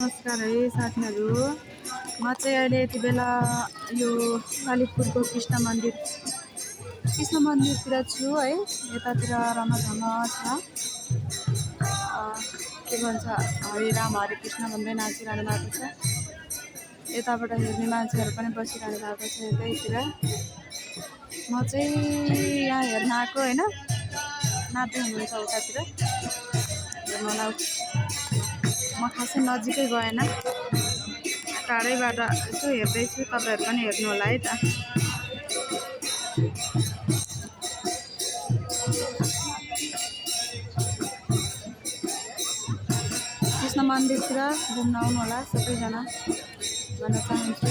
नमस्कार है साथीहरू। म चाहिँ अहिले यति बेला यो कालीपुरको कृष्ण मन्दिरतिर छु है। यतातिर रमझम छ। के भन्छ हरे राम हरे कृष्ण भन्दै नाचिरहनु भएको छ। यताबाट हेर्ने मान्छेहरू पनि बसिरहनु भएको छ यतैतिर। म चाहिँ यहाँ हेर्न आएको होइन, नाच्दै हुनुहुन्छ उतातिर हेर्नु होला। म खासै नजिकै गएन, टाढैबाट यसो हेर्दैछु। तपाईँहरू पनि हेर्नु होला है त। कृष्ण मन्दिरतिर घुम्न आउनु होला सबैजना भन्न चाहन्छु।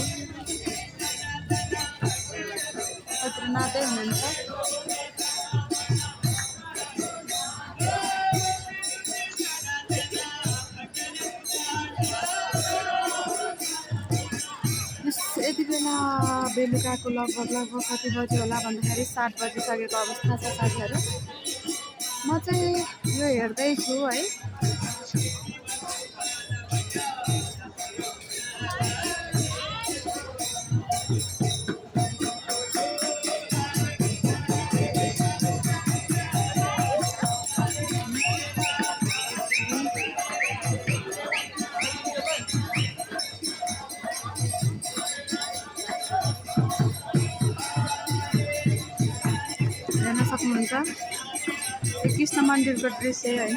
यतातिर नाच्दै हुनुहुन्छ। यति बेला बेलुकाको लगभग कति बज्यो होला भन्दाखेरि 7 बजिसकेको अवस्था छ साथीहरू। म चाहिँ यो हेर्दैछु है। हेर्न सक्नुहुन्छ यो कृष्ण मन्दिरको दृश्य होइन।